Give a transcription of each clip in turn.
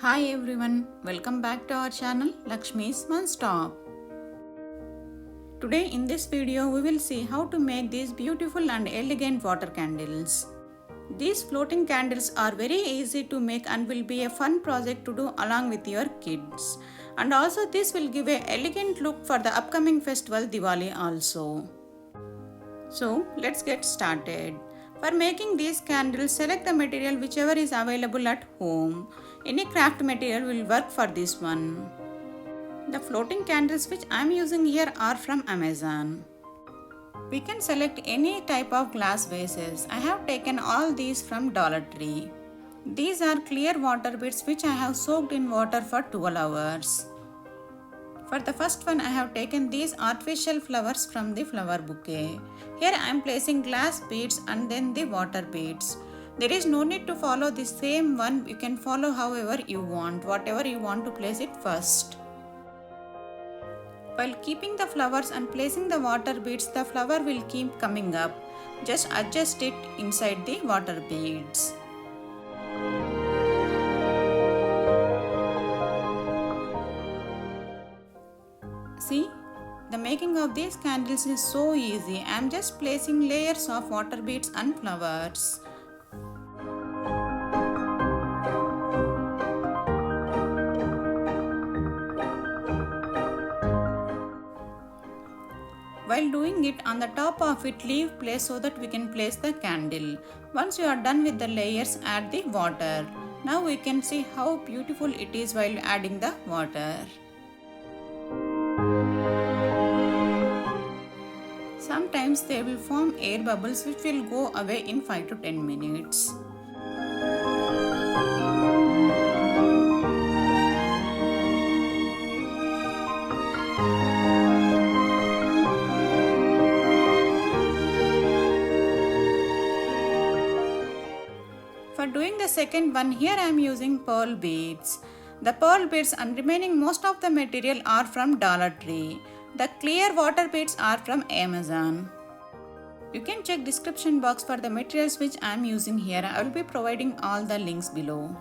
Hi everyone, welcome back to our channel Lakshmi's One Stop. Today in this video we will see how to make these beautiful and elegant water candles. These floating candles are very easy to make and will be a fun project to do along with your kids. And also this will give an elegant look for the upcoming festival Diwali also. So let's get started. For making these candles, select the material whichever is available at home. Any craft material will work for this one. The floating candles which I am using here are from Amazon. We can select any type of glass vases. I have taken all these from Dollar Tree. These are clear water beads which I have soaked in water for 12 hours. For the first one, I have taken these artificial flowers from the flower bouquet. Here I am placing glass beads and then the water beads. There is no need to follow the same one. You can follow however you want, whatever you want to place it first. While keeping the flowers and placing the water beads, the flower will keep coming up. Just adjust it inside the water beads. See, the making of these candles is so easy. I am just placing layers of water beads and flowers. While doing it, on the top of it, leave place so that we can place the candle. Once you are done with the layers, add the water. Now we can see how beautiful it is while adding the water. Sometimes they will form air bubbles which will go away in 5 to 10 minutes. For doing the second one, here I am using pearl beads. The pearl beads and remaining most of the material are from Dollar Tree. The clear water beads are from Amazon. You can check description box for the materials which I am using here. I will be providing all the links below.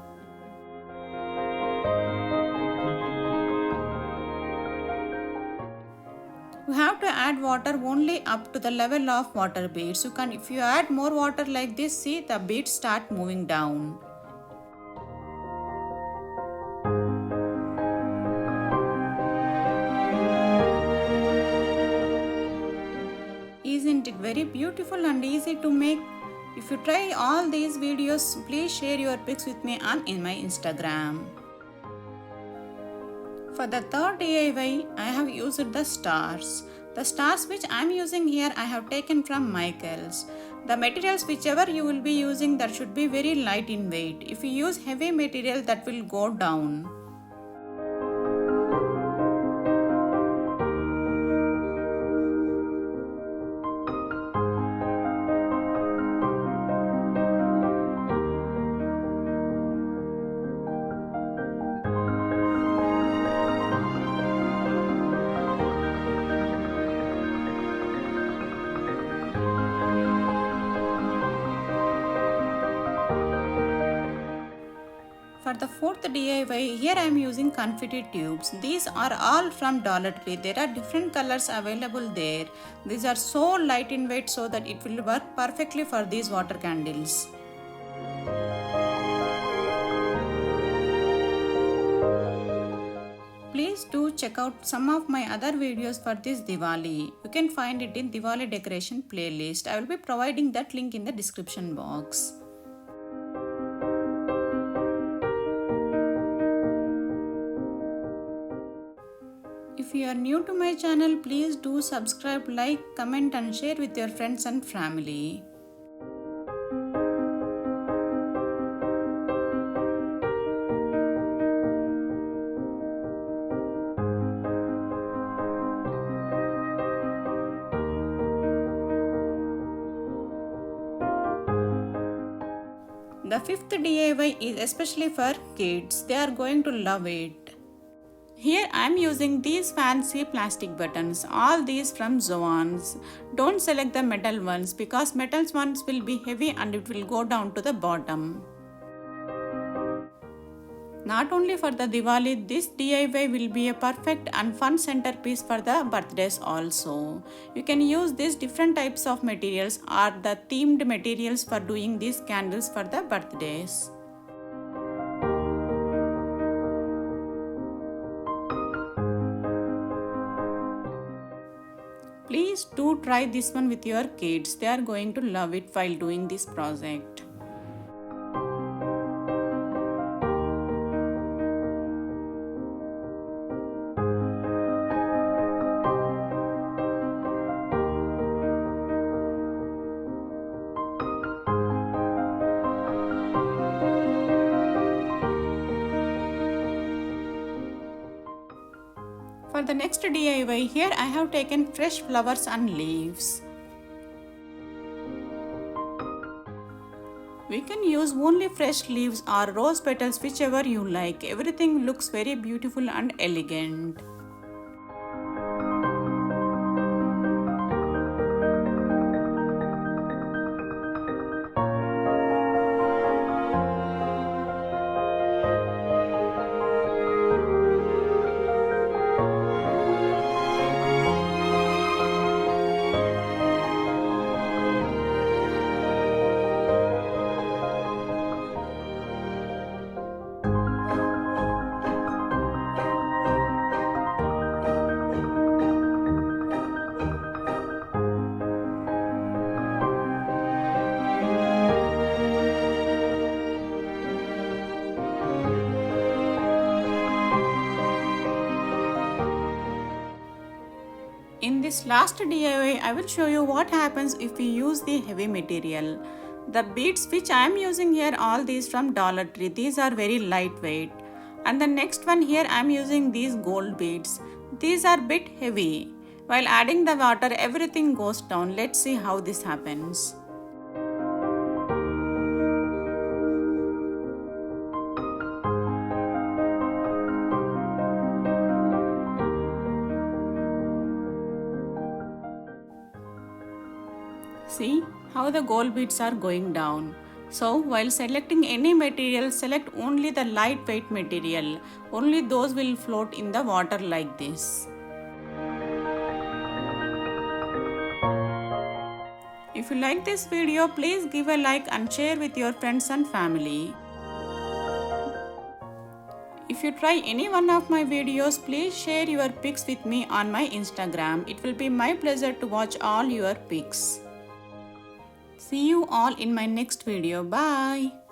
You have to add water only up to the level of water beads. If you add more water like this, see the beads start moving down. Isn't it very beautiful and easy to make? If you try all these videos, please share your pics with me in my Instagram. For the third DIY, I have used the stars. The stars which I am using here, I have taken from Michaels. The materials whichever you will be using, that should be very light in weight. If you use heavy material, that will go down. For the fourth DIY, here I am using confetti tubes. These are all from Dollar Tree. There are different colors available there. These are so light in weight so that it will work perfectly for these water candles. Please do check out some of my other videos for this Diwali. You can find it in Diwali decoration playlist. I will be providing that link in the description box. If you are new to my channel, please do subscribe, like, comment and share with your friends and family. The fifth DIY is especially for kids. They are going to love it. Here I am using these fancy plastic buttons. All these from Zoans. Don't select the metal ones because metal ones will be heavy and it will go down to the bottom. Not only for the Diwali, this DIY will be a perfect and fun centerpiece for the birthdays also. You can use these different types of materials or the themed materials for doing these candles for the birthdays. Please do try this one with your kids. They are going to love it while doing this project. For the next DIY, here I have taken fresh flowers and leaves. We can use only fresh leaves or rose petals, whichever you like. Everything looks very beautiful and elegant. In this last DIY, I will show you what happens if we use the heavy material. The beads which I am using here, all these from Dollar Tree, these are very lightweight. And the next one here I am using these gold beads. These are bit heavy. While adding the water, everything goes down. Let's see how this happens. See how the gold beads are going down. So while selecting any material, select only the lightweight material. Only those will float in the water like this. If you like this video, please give a like and share with your friends and family. If you try any one of my videos, please share your pics with me on my Instagram. It will be my pleasure to watch all your pics. See you all in my next video. Bye.